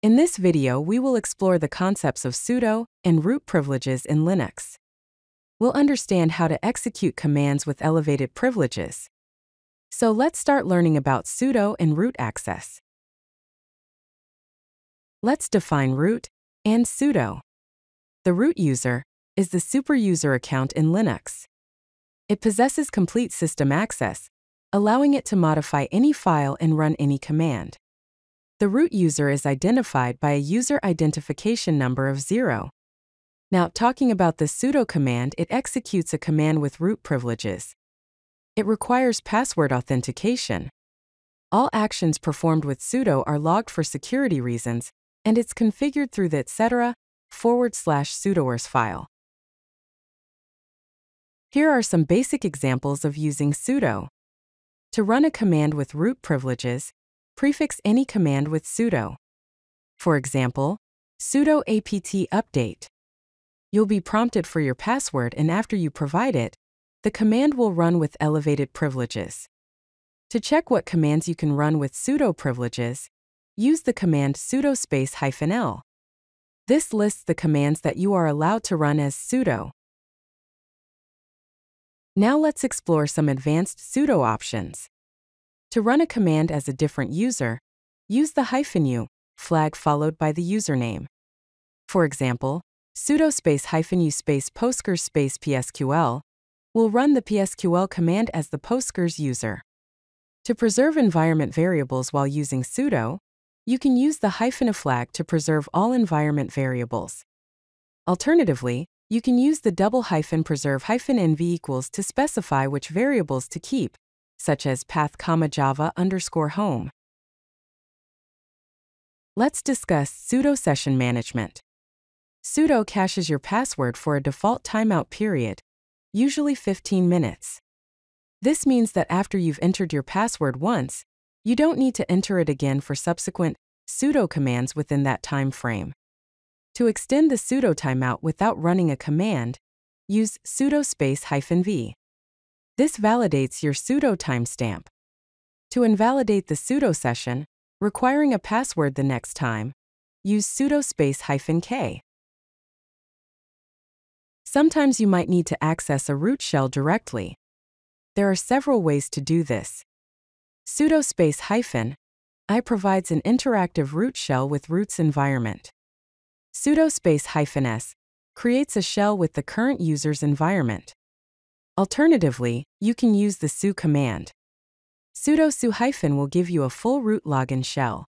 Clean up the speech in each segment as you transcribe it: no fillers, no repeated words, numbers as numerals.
In this video, we will explore the concepts of sudo and root privileges in Linux. We'll understand how to execute commands with elevated privileges. So let's start learning about sudo and root access. Let's define root and sudo. The root user is the superuser account in Linux. It possesses complete system access, allowing it to modify any file and run any command. The root user is identified by a user identification number of 0. Now, talking about the sudo command, it executes a command with root privileges. It requires password authentication. All actions performed with sudo are logged for security reasons, and it's configured through the etc/sudoers file. Here are some basic examples of using sudo. To run a command with root privileges, prefix any command with sudo. For example, sudo apt update. You'll be prompted for your password, and after you provide it, the command will run with elevated privileges. To check what commands you can run with sudo privileges, use the command sudo --l. This lists the commands that you are allowed to run as sudo. Now let's explore some advanced sudo options. To run a command as a different user, use the -u flag followed by the username. For example, sudo --u postgres --psql will run the psql command as the postgres user. To preserve environment variables while using sudo, you can use the -a flag to preserve all environment variables. Alternatively, you can use the --preserve -nv equals to specify which variables to keep, such as path, java_home. Let's discuss sudo session management. Sudo caches your password for a default timeout period, usually 15 minutes. This means that after you've entered your password once, you don't need to enter it again for subsequent sudo commands within that time frame. To extend the sudo timeout without running a command, use sudo --v. This validates your sudo timestamp. To invalidate the sudo session, requiring a password the next time, use sudo --k. Sometimes you might need to access a root shell directly. There are several ways to do this. Sudo -i provides an interactive root shell with root's environment. Sudo -s creates a shell with the current user's environment. Alternatively, you can use the su command. Sudo su- will give you a full root login shell.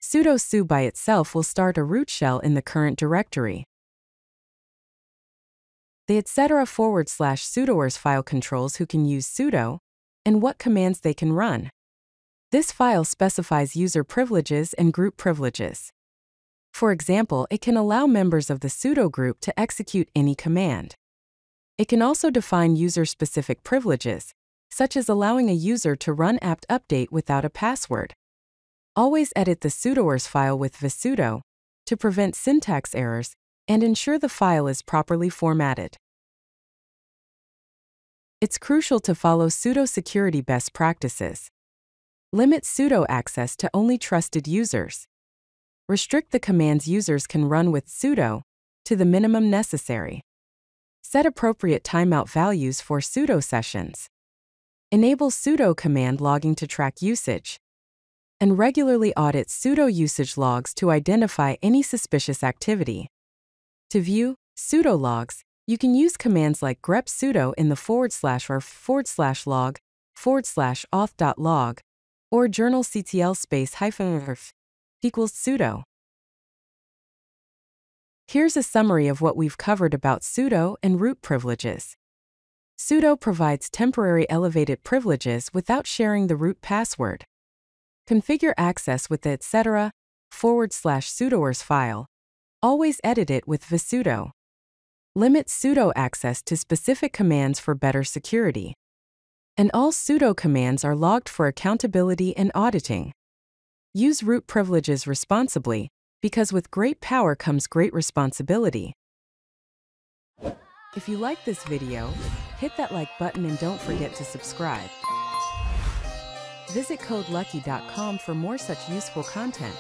Sudo su by itself will start a root shell in the current directory. The etc/sudoers file controls who can use sudo and what commands they can run. This file specifies user privileges and group privileges. For example, it can allow members of the sudo group to execute any command. It can also define user-specific privileges, such as allowing a user to run apt update without a password. Always edit the sudoers file with vsudo to prevent syntax errors and ensure the file is properly formatted. It's crucial to follow sudo security best practices. Limit sudo access to only trusted users. Restrict the commands users can run with sudo to the minimum necessary. Set appropriate timeout values for sudo sessions. Enable sudo command logging to track usage. And regularly audit sudo usage logs to identify any suspicious activity. To view sudo logs, you can use commands like grep sudo in the /or/log /auth.log or journal ctl -rf equals sudo. Here's a summary of what we've covered about sudo and root privileges. Sudo provides temporary elevated privileges without sharing the root password. Configure access with the etc/sudoers file. Always edit it with vsudo. Limit sudo access to specific commands for better security. And all sudo commands are logged for accountability and auditing. Use root privileges responsibly, because with great power comes great responsibility. If you like this video, hit that like button and don't forget to subscribe. Visit codelucky.com for more such useful content.